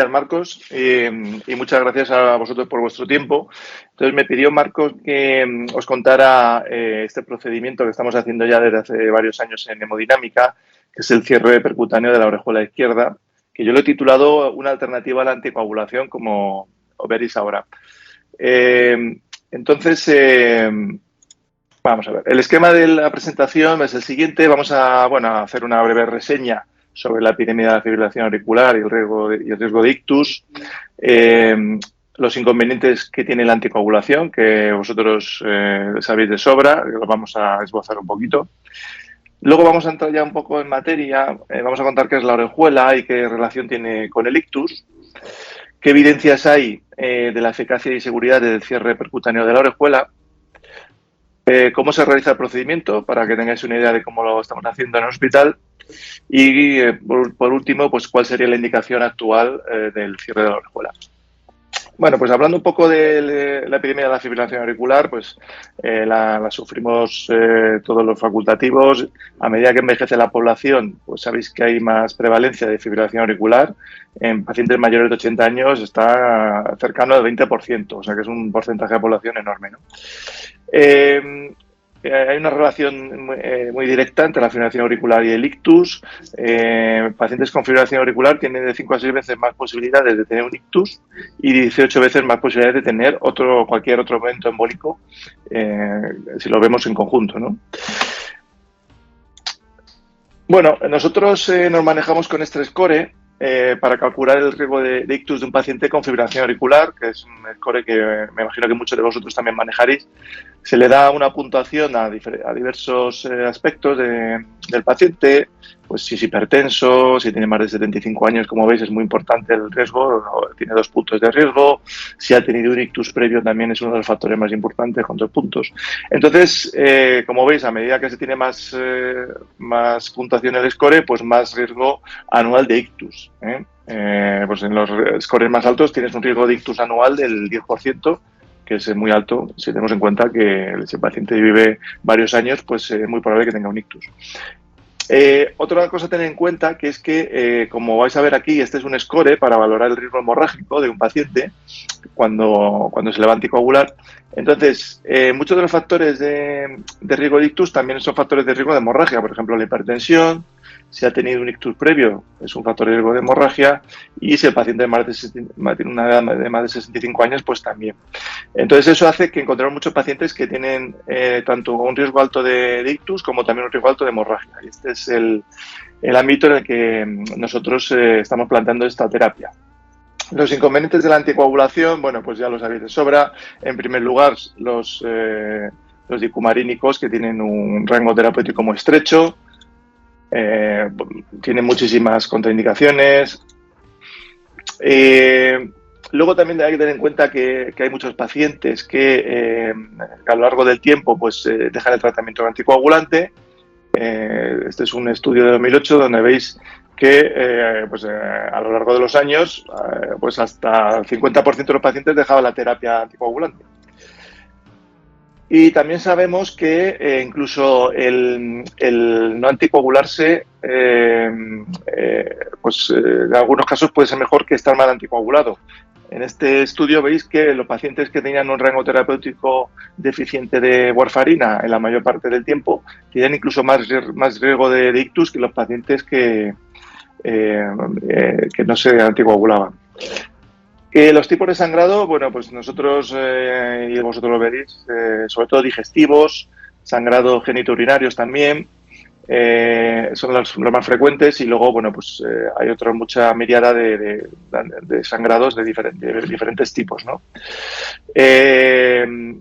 días, Marcos, y muchas gracias a vosotros por vuestro tiempo. Entonces, me pidió Marcos que os contara este procedimiento que estamos haciendo ya desde hace varios años en hemodinámica, que es el cierre percutáneo de la orejuela izquierda, que yo lo he titulado Una alternativa a la anticoagulación, como veréis ahora. Vamos a ver. El esquema de la presentación es el siguiente. Vamos a hacer una breve reseña sobre la epidemia de la fibrilación auricular y el riesgo de ictus, los inconvenientes que tiene la anticoagulación, que vosotros sabéis de sobra, que los vamos a esbozar un poquito. Luego vamos a entrar ya un poco en materia, vamos a contar qué es la orejuela y qué relación tiene con el ictus, qué evidencias hay de la eficacia y seguridad del cierre percutáneo de la orejuela, cómo se realiza el procedimiento, para que tengáis una idea de cómo lo estamos haciendo en el hospital. Y, por último, pues cuál sería la indicación actual del cierre de la orejuela. Bueno, pues hablando un poco de la epidemia de la fibrilación auricular, pues la sufrimos todos los facultativos. A medida que envejece la población, pues sabéis que hay más prevalencia de fibrilación auricular. En pacientes mayores de 80 años está cercano al 20%, o sea que es un porcentaje de población enorme, ¿no? Hay una relación muy directa entre la fibrilación auricular y el ictus. Pacientes con fibrilación auricular tienen de 5 a 6 veces más posibilidades de tener un ictus y 18 veces más posibilidades de tener cualquier otro evento embólico, si lo vemos en conjunto, ¿no? Bueno, nosotros nos manejamos con este score para calcular el riesgo de ictus de un paciente con fibrilación auricular, que es un score que me imagino que muchos de vosotros también manejaréis. Se le da una puntuación a diversos aspectos del paciente, pues si es hipertenso, si tiene más de 75 años, como veis es muy importante el riesgo, tiene 2 puntos de riesgo, si ha tenido un ictus previo también es uno de los factores más importantes con 2 puntos. Entonces, como veis, a medida que se tiene más puntuación en el score, pues más riesgo anual de ictus. Pues en los scores más altos tienes un riesgo de ictus anual del 10%, que es muy alto si tenemos en cuenta que si el paciente vive varios años, pues es muy probable que tenga un ictus. Otra cosa a tener en cuenta que es que, como vais a ver aquí, este es un score para valorar el riesgo hemorrágico de un paciente cuando se le va a anticoagular. Entonces, muchos de los factores de riesgo de ictus también son factores de riesgo de hemorragia, por ejemplo, la hipertensión. Si ha tenido un ictus previo, es un factor de riesgo de hemorragia, y si el paciente tiene una edad de más de 65 años, pues también. Entonces, eso hace que encontremos muchos pacientes que tienen tanto un riesgo alto de ictus como también un riesgo alto de hemorragia. Y este es el ámbito en el que nosotros estamos planteando esta terapia. Los inconvenientes de la anticoagulación, bueno, pues ya lo sabéis de sobra. En primer lugar, los dicumarínicos, que tienen un rango terapéutico muy estrecho. Tienen muchísimas contraindicaciones. Luego también hay que tener en cuenta que hay muchos pacientes que a lo largo del tiempo pues dejan el tratamiento anticoagulante. Este es un estudio de 2008 donde veis que a lo largo de los años pues hasta el 50% de los pacientes dejaban la terapia anticoagulante. Y también sabemos que incluso el no anticoagularse, en algunos casos puede ser mejor que estar mal anticoagulado. En este estudio veis que los pacientes que tenían un rango terapéutico deficiente de warfarina en la mayor parte del tiempo tienen incluso más riesgo de ictus que los pacientes que no se anticoagulaban. Los tipos de sangrado, bueno, pues nosotros y vosotros lo veréis, sobre todo digestivos, sangrado genitourinarios también, son los más frecuentes, y luego, bueno, pues hay mucha miriada de sangrados de diferentes tipos, ¿no? En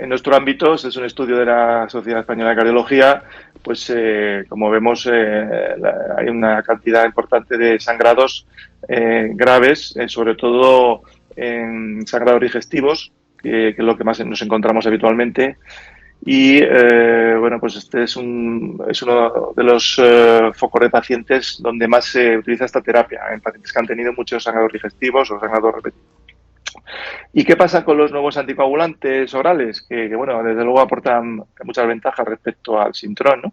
nuestro ámbito, este es un estudio de la Sociedad Española de Cardiología, pues como vemos hay una cantidad importante de sangrados graves, sobre todo en sangrados digestivos, que es lo que más nos encontramos habitualmente. Y bueno, pues este es uno de los focos de pacientes donde más se utiliza esta terapia, en pacientes que han tenido muchos sangrados digestivos o sangrados repetidos. ¿Y qué pasa con los nuevos anticoagulantes orales? Bueno, desde luego aportan muchas ventajas respecto al Sintrón, ¿no?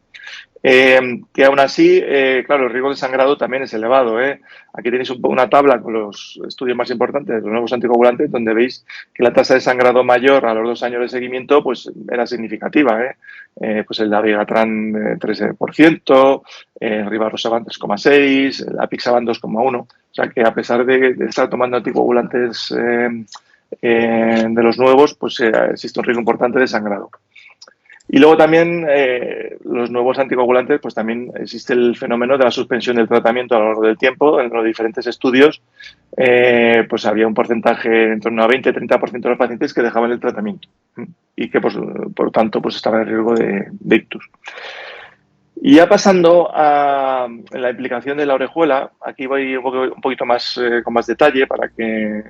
Que aún así, claro, el riesgo de sangrado también es elevado. Aquí tenéis una tabla con los estudios más importantes de los nuevos anticoagulantes, donde veis que la tasa de sangrado mayor a los 2 años de seguimiento pues era significativa. Pues el Dabigatran 13%, el Rivaroxaban 3,6%, el Apixaban 2,1%. O sea que a pesar de estar tomando anticoagulantes de los nuevos, pues existe un riesgo importante de sangrado. Y luego también los nuevos anticoagulantes, pues también existe el fenómeno de la suspensión del tratamiento a lo largo del tiempo. En los diferentes estudios, pues había un porcentaje en torno a 20-30% de los pacientes que dejaban el tratamiento y que, pues, por tanto, pues estaban en riesgo de ictus. Y ya pasando a la implicación de la orejuela, aquí voy un poquito más con más detalle para que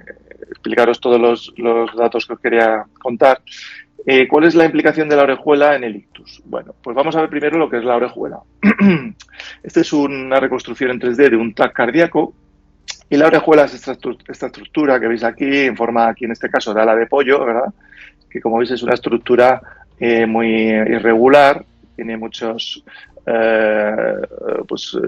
explicaros todos los datos que os quería contar. ¿Cuál es la implicación de la orejuela en el ictus? Bueno, pues vamos a ver primero lo que es la orejuela. Esta es una reconstrucción en 3D de un TAC cardíaco y la orejuela es esta estructura que veis aquí en forma, aquí en este caso, de ala de pollo, ¿verdad? Que como veis es una estructura muy irregular, tiene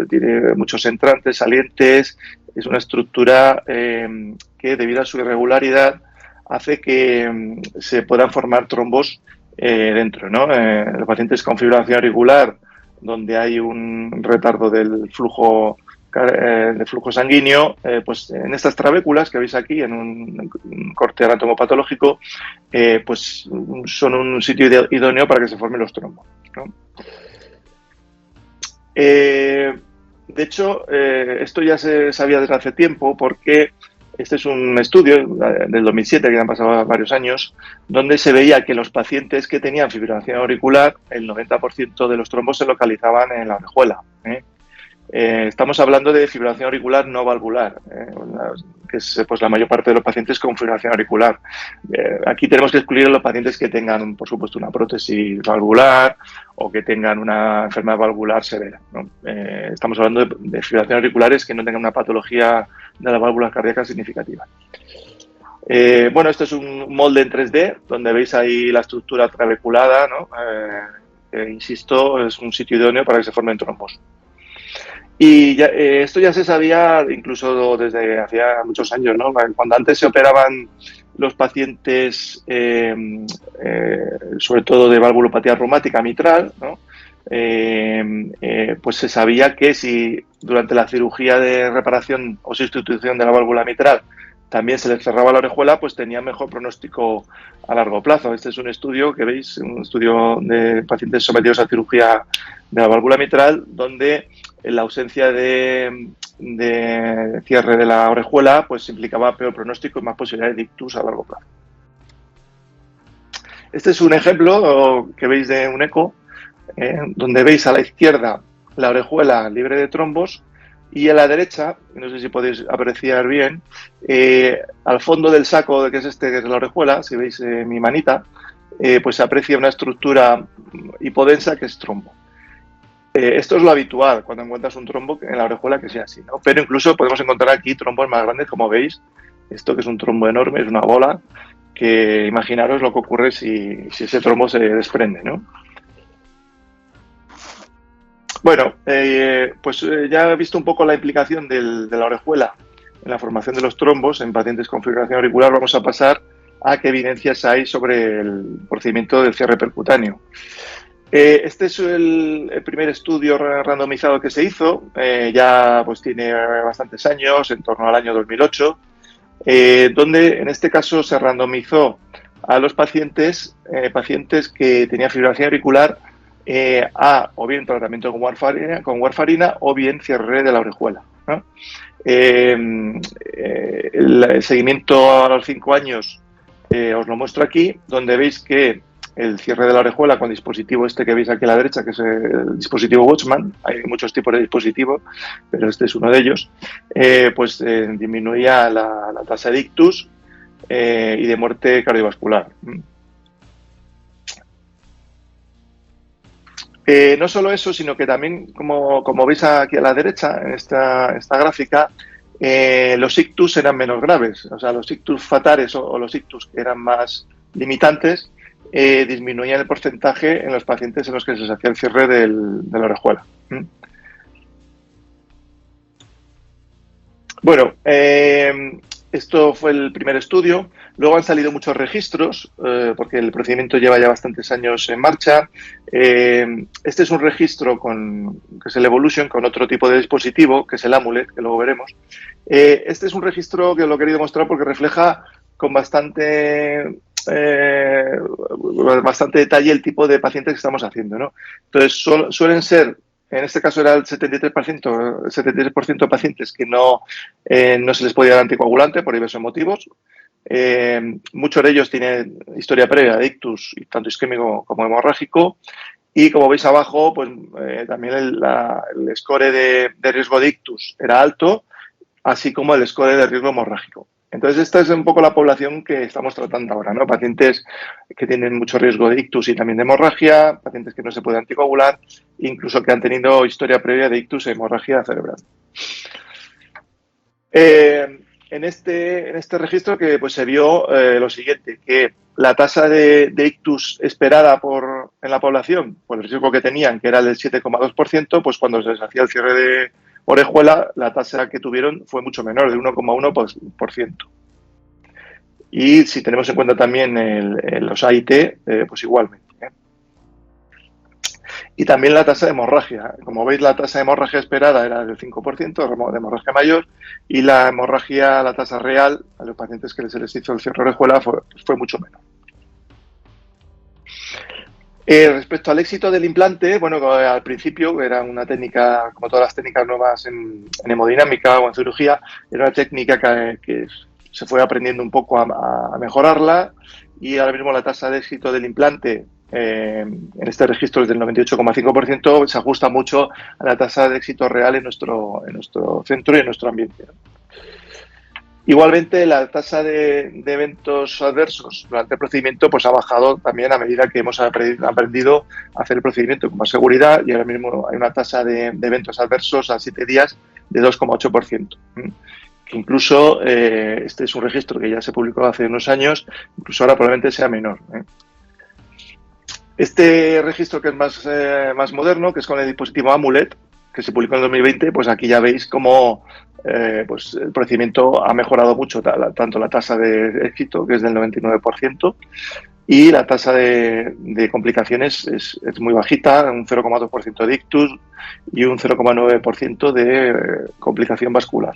tiene muchos entrantes, salientes, es una estructura que debido a su irregularidad hace que se puedan formar trombos dentro, ¿no? Los pacientes con fibrilación auricular, donde hay un retardo del flujo sanguíneo, pues en estas trabéculas que veis aquí, en un corte anatomopatológico, pues son un sitio idóneo para que se formen los trombos, ¿no? De hecho, esto ya se sabía desde hace tiempo porque este es un estudio del 2007, que han pasado varios años, donde se veía que los pacientes que tenían fibrilación auricular, el 90% de los trombos se localizaban en la orejuela. Estamos hablando de fibrilación auricular no valvular, que es pues, la mayor parte de los pacientes con fibrilación auricular. Aquí tenemos que excluir a los pacientes que tengan, por supuesto, una prótesis valvular o que tengan una enfermedad valvular severa, ¿no? Estamos hablando de fibrilación auriculares que no tengan una patología de las válvulas cardíacas significativa. Bueno, esto es un molde en 3D, donde veis ahí la estructura trabeculada, ¿no? Insisto, es un sitio idóneo para que se formen trombos. Y ya, esto ya se sabía incluso desde hacía muchos años, ¿no? Cuando antes se operaban los pacientes, sobre todo de valvulopatía reumática mitral, ¿no? Pues se sabía que si durante la cirugía de reparación o sustitución de la válvula mitral también se les cerraba la orejuela, pues tenía mejor pronóstico a largo plazo. Este es un estudio que veis, un estudio de pacientes sometidos a cirugía de la válvula mitral, donde la ausencia de cierre de la orejuela pues implicaba peor pronóstico y más posibilidades de ictus a largo plazo. Este es un ejemplo que veis de un eco, donde veis a la izquierda la orejuela libre de trombos y a la derecha, no sé si podéis apreciar bien, al fondo del saco, que es la orejuela, si veis mi manita, pues se aprecia una estructura hipodensa que es trombo. Esto es lo habitual cuando encuentras un trombo en la orejuela que sea así, ¿no? Pero incluso podemos encontrar aquí trombos más grandes, como veis. Esto que es un trombo enorme, es una bola, que imaginaros lo que ocurre si ese trombo se desprende, ¿no? Bueno, ya he visto un poco la implicación de la orejuela en la formación de los trombos en pacientes con fibrilación auricular. Vamos a pasar a qué evidencias hay sobre el procedimiento del cierre percutáneo. Este es el primer estudio randomizado que se hizo, ya pues tiene bastantes años, en torno al año 2008, donde en este caso se randomizó a los pacientes que tenían fibrilación auricular a o bien tratamiento con warfarina o bien cierre de la orejuela, ¿no? El seguimiento a los 5 años os lo muestro aquí, donde veis que el cierre de la orejuela con dispositivo este que veis aquí a la derecha, que es el dispositivo Watchman, hay muchos tipos de dispositivos, pero este es uno de ellos, disminuía la tasa de ictus y de muerte cardiovascular. No solo eso, sino que también, como veis aquí a la derecha, en esta gráfica, los ictus eran menos graves. O sea, los ictus fatales o los ictus que eran más limitantes disminuían el porcentaje en los pacientes en los que se les hacía el cierre de la orejuela. Bueno, esto fue el primer estudio. Luego han salido muchos registros, porque el procedimiento lleva ya bastantes años en marcha. Este es un registro que es el Evolution, con otro tipo de dispositivo, que es el Amulet, que luego veremos. Este es un registro que lo he querido mostrar porque refleja con bastante detalle el tipo de pacientes que estamos haciendo, ¿no? Entonces, suelen ser, en este caso era el 73% de pacientes que no se les podía dar anticoagulante por diversos motivos. Muchos de ellos tienen historia previa de ictus, tanto isquémico como hemorrágico. Y como veis abajo, pues también el score de riesgo de ictus era alto, así como el score de riesgo hemorrágico. Entonces, esta es un poco la población que estamos tratando ahora, ¿no? Pacientes que tienen mucho riesgo de ictus y también de hemorragia, pacientes que no se pueden anticoagular, incluso que han tenido historia previa de ictus e hemorragia cerebral. En este registro que pues, se vio lo siguiente, que la tasa de ictus esperada en la población, por el riesgo que tenían, que era del 7,2%, pues cuando se les hacía el cierre de orejuela, la tasa que tuvieron fue mucho menor, de 1,1%. Y si tenemos en cuenta también los AIT, pues igualmente. Y también la tasa de hemorragia. Como veis, la tasa de hemorragia esperada era del 5%, de hemorragia mayor, y la tasa real, a los pacientes que se les hizo el cierre de orejuela, fue mucho menor. Respecto al éxito del implante, bueno, al principio era una técnica, como todas las técnicas nuevas en hemodinámica o en cirugía, era una técnica que se fue aprendiendo un poco a mejorarla, y ahora mismo la tasa de éxito del implante en este registro es del 98,5%, se ajusta mucho a la tasa de éxito real en nuestro centro y en nuestro ambiente, ¿no? Igualmente, la tasa de eventos adversos durante el procedimiento pues ha bajado también a medida que hemos aprendido a hacer el procedimiento con más seguridad, y ahora mismo hay una tasa de eventos adversos a 7 días de 2,8%. Que incluso, este es un registro que ya se publicó hace unos años, incluso ahora probablemente sea menor. Este registro que es más moderno, que es con el dispositivo Amulet, que se publicó en 2020, pues aquí ya veis cómo pues el procedimiento ha mejorado mucho, tanto la tasa de éxito, que es del 99%, y la tasa de complicaciones es muy bajita, un 0,2% de ictus y un 0,9% de complicación vascular.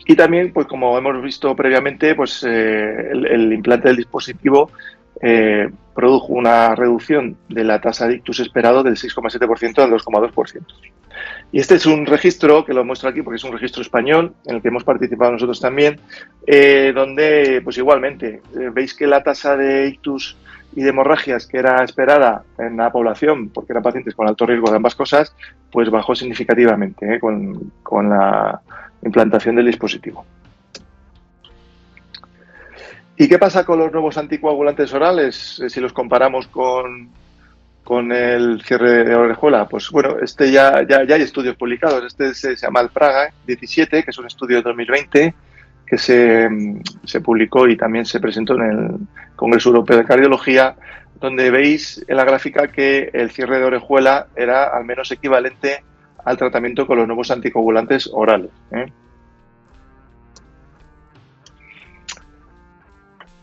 Y también, pues como hemos visto previamente, pues el implante del dispositivo produjo una reducción de la tasa de ictus esperado del 6,7% al 2,2%. Y este es un registro, que lo muestro aquí porque es un registro español, en el que hemos participado nosotros también, donde, pues igualmente, veis que la tasa de ictus y de hemorragias que era esperada en la población, porque eran pacientes con alto riesgo de ambas cosas, pues bajó significativamente con la implantación del dispositivo. ¿Y qué pasa con los nuevos anticoagulantes orales si los comparamos con el cierre de orejuela? Pues bueno, ya hay estudios publicados. Este se llama el Praga 17, que es un estudio de 2020 que se publicó y también se presentó en el Congreso Europeo de Cardiología, donde veis en la gráfica que el cierre de orejuela era al menos equivalente al tratamiento con los nuevos anticoagulantes orales.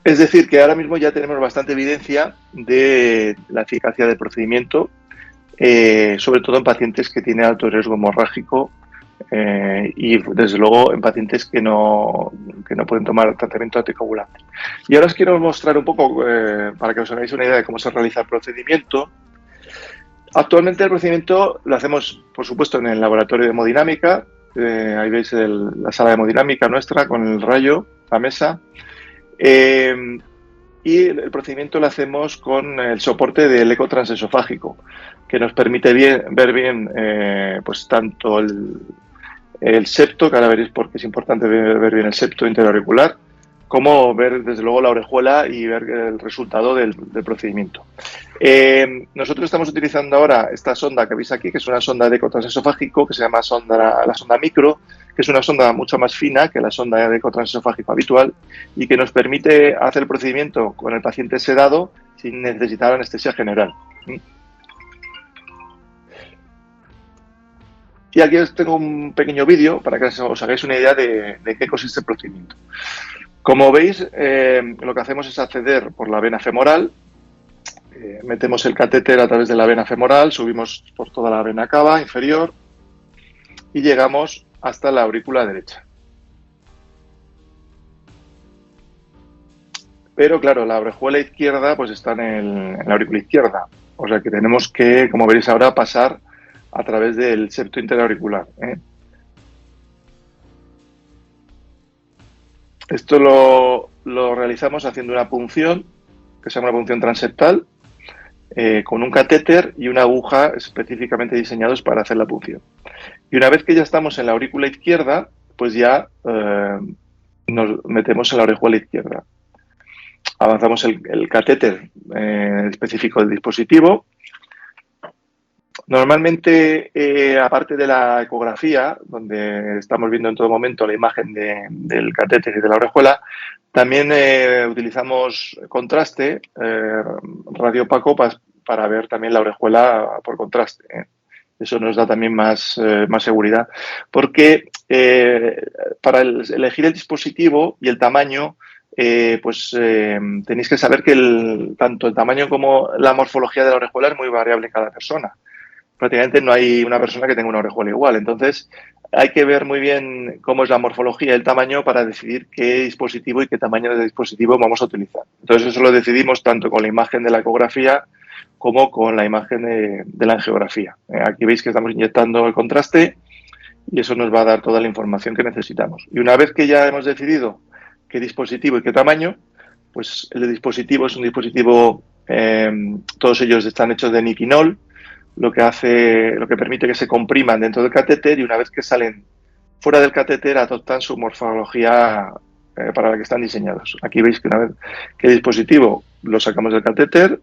Es decir, que ahora mismo ya tenemos bastante evidencia de la eficacia del procedimiento, sobre todo en pacientes que tienen alto riesgo hemorrágico y, desde luego, en pacientes que no pueden tomar tratamiento anticoagulante. Y ahora os quiero mostrar un poco, para que os hagáis una idea de cómo se realiza el procedimiento. Actualmente el procedimiento lo hacemos, por supuesto, en el laboratorio de hemodinámica. Ahí veis la sala de hemodinámica nuestra con el rayo, la mesa. Y el procedimiento lo hacemos con el soporte del eco transesofágico, que nos permite ver bien pues tanto el septo, que ahora veréis porque es importante ver bien el septo interauricular, como ver desde luego la orejuela y ver el resultado del procedimiento. Nosotros estamos utilizando ahora esta sonda que veis aquí, que es una sonda de eco transesofágico, que se llama la sonda micro, que es una sonda mucho más fina que la sonda de eco transesofágico habitual y que nos permite hacer el procedimiento con el paciente sedado sin necesitar anestesia general. Y aquí os tengo un pequeño vídeo para que os hagáis una idea de qué consiste el procedimiento. Como veis, lo que hacemos es acceder por la vena femoral, metemos el catéter a través de la vena femoral, subimos por toda la vena cava inferior y llegamos hasta la aurícula derecha. Pero claro, la orejuela izquierda pues está en la aurícula izquierda, o sea que tenemos que, como veréis ahora, pasar a través del septo interauricular. Esto lo realizamos haciendo una punción, que se llama una punción transeptal, con un catéter y una aguja específicamente diseñados para hacer la punción. Y una vez que ya estamos en la aurícula izquierda, pues ya nos metemos en la orejuela izquierda. Avanzamos el catéter específico del dispositivo. Normalmente, aparte de la ecografía, donde estamos viendo en todo momento la imagen del catéter y de la orejuela, también utilizamos contraste radio opaco para ver también la orejuela por contraste. Eso nos da también más seguridad, porque para elegir el dispositivo y el tamaño, tenéis que saber que tanto el tamaño como la morfología de la orejuela es muy variable en cada persona. Prácticamente no hay una persona que tenga una orejuela igual. Entonces, hay que ver muy bien cómo es la morfología y el tamaño para decidir qué dispositivo y qué tamaño de dispositivo vamos a utilizar. Entonces, eso lo decidimos tanto con la imagen de la ecografía como con la imagen de la angiografía. Aquí veis que estamos inyectando el contraste y eso nos va a dar toda la información que necesitamos. Y una vez que ya hemos decidido qué dispositivo y qué tamaño, pues el dispositivo es un dispositivo, todos ellos están hechos de nitinol, lo que permite que se compriman dentro del catéter y una vez que salen fuera del catéter adoptan su morfología para la que están diseñados. Aquí veis que una vez que el dispositivo lo sacamos del catéter,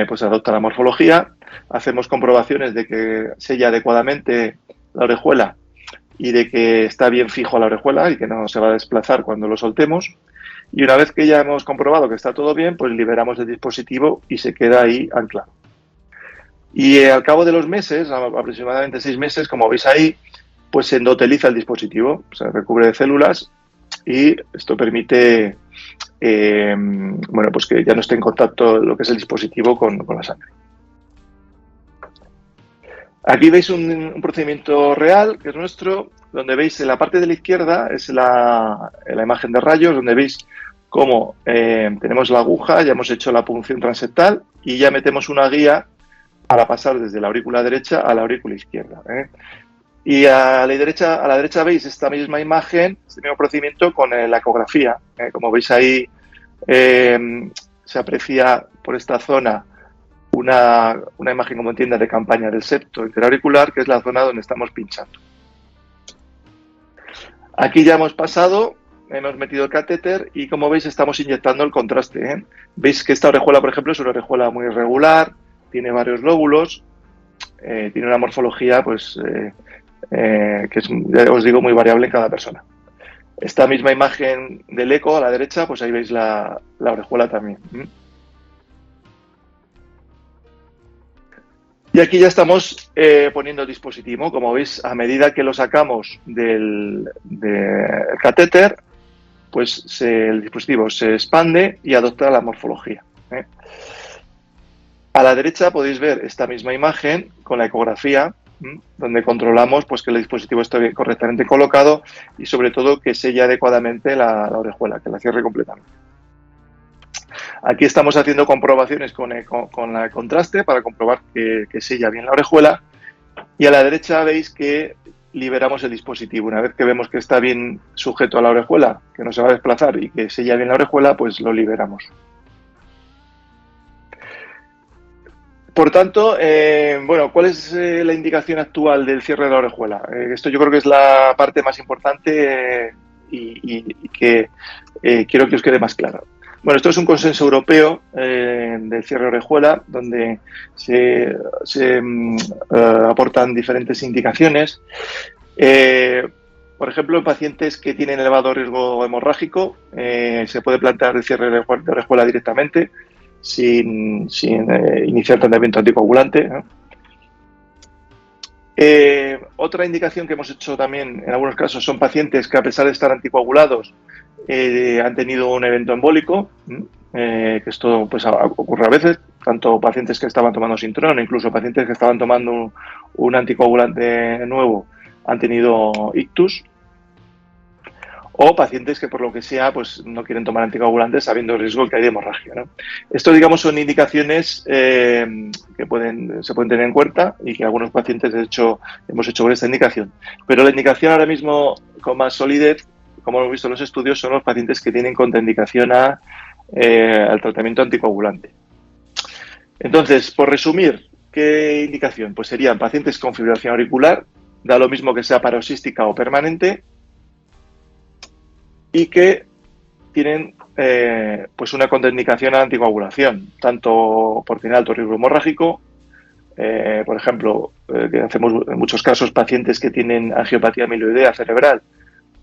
pues adopta la morfología, hacemos comprobaciones de que sella adecuadamente la orejuela y de que está bien fijo a la orejuela y que no se va a desplazar cuando lo soltemos. Y una vez que ya hemos comprobado que está todo bien, pues liberamos el dispositivo y se queda ahí anclado. Y al cabo de los meses, aproximadamente 6 meses, como veis ahí, pues se endoteliza el dispositivo, se recubre de células y esto permite pues que ya no esté en contacto lo que es el dispositivo con la sangre. Aquí veis un procedimiento real, que es nuestro, donde veis en la parte de la izquierda es la imagen de rayos, donde veis cómo tenemos la aguja, ya hemos hecho la punción transeptal y ya metemos una guía para pasar desde la aurícula derecha a la aurícula izquierda. Y a la derecha veis esta misma imagen, este mismo procedimiento con la ecografía. Como veis ahí se aprecia por esta zona una imagen como en tienda de campaña del septo interauricular, que es la zona donde estamos pinchando. Aquí ya hemos pasado, hemos metido el catéter y como veis estamos inyectando el contraste. Veis que esta orejuela, por ejemplo, es una orejuela muy irregular, tiene varios lóbulos, tiene una morfología pues que es, ya os digo, muy variable en cada persona. Esta misma imagen del eco a la derecha, pues ahí veis la orejuela también. Y aquí ya estamos poniendo el dispositivo. Como veis, a medida que lo sacamos del catéter, pues el dispositivo se expande y adopta la morfología. A la derecha podéis ver esta misma imagen con la ecografía, donde controlamos pues, que el dispositivo esté correctamente colocado y sobre todo que selle adecuadamente la orejuela, que la cierre completamente. Aquí estamos haciendo comprobaciones con el contraste para comprobar que sella bien la orejuela y a la derecha veis que liberamos el dispositivo. Una vez que vemos que está bien sujeto a la orejuela, que no se va a desplazar y que sella bien la orejuela, pues lo liberamos. Por tanto, ¿cuál es la indicación actual del cierre de la orejuela? Esto yo creo que es la parte más importante y que quiero que os quede más claro. Bueno, esto es un consenso europeo del cierre de orejuela, donde se aportan diferentes indicaciones. Por ejemplo, en pacientes que tienen elevado riesgo hemorrágico, se puede plantear el cierre de orejuela directamente, sin iniciar tratamiento anticoagulante, ¿no? Otra indicación que hemos hecho también en algunos casos son pacientes que, a pesar de estar anticoagulados, han tenido un evento embólico, que esto pues ocurre a veces, tanto pacientes que estaban tomando Sintrom, incluso pacientes que estaban tomando un anticoagulante nuevo han tenido ictus, o pacientes que por lo que sea pues no quieren tomar anticoagulantes sabiendo el riesgo que hay de hemorragia, ¿no? Esto, digamos, son indicaciones que se pueden tener en cuenta y que algunos pacientes, de hecho, hemos hecho con esta indicación. Pero la indicación ahora mismo con más solidez, como hemos visto en los estudios, son los pacientes que tienen contraindicación al tratamiento anticoagulante. Entonces, por resumir, ¿qué indicación? Pues serían pacientes con fibrilación auricular, da lo mismo que sea paroxística o permanente, y que tienen pues una contraindicación a la anticoagulación, tanto por tener alto riesgo hemorrágico, por ejemplo, que hacemos en muchos casos pacientes que tienen angiopatía amiloidea cerebral,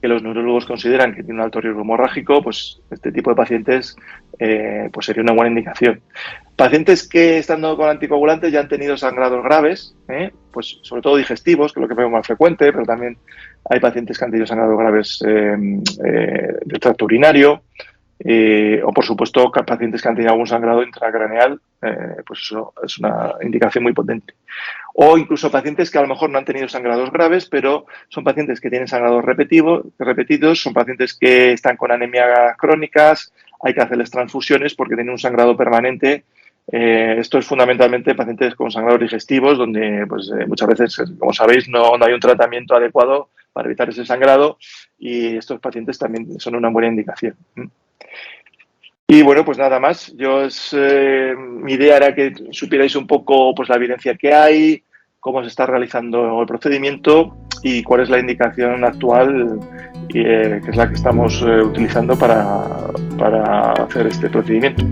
que los neurólogos consideran que tienen un alto riesgo hemorrágico, pues este tipo de pacientes pues sería una buena indicación. Pacientes que, estando con anticoagulantes, ya han tenido sangrados graves, pues sobre todo digestivos, que es lo que vemos más frecuente, pero también hay pacientes que han tenido sangrados graves del tracto urinario, o por supuesto pacientes que han tenido algún sangrado intracraneal, pues eso es una indicación muy potente. O incluso pacientes que a lo mejor no han tenido sangrados graves, pero son pacientes que tienen sangrados repetidos, son pacientes que están con anemia crónicas, hay que hacerles transfusiones porque tienen un sangrado permanente. Esto es fundamentalmente pacientes con sangrados digestivos, donde pues, muchas veces, como sabéis, no hay un tratamiento adecuado para evitar ese sangrado, y estos pacientes también son una buena indicación. Y bueno, pues nada más. Mi idea era que supierais un poco pues la evidencia que hay, cómo se está realizando el procedimiento y cuál es la indicación actual, que es la que estamos utilizando para hacer este procedimiento.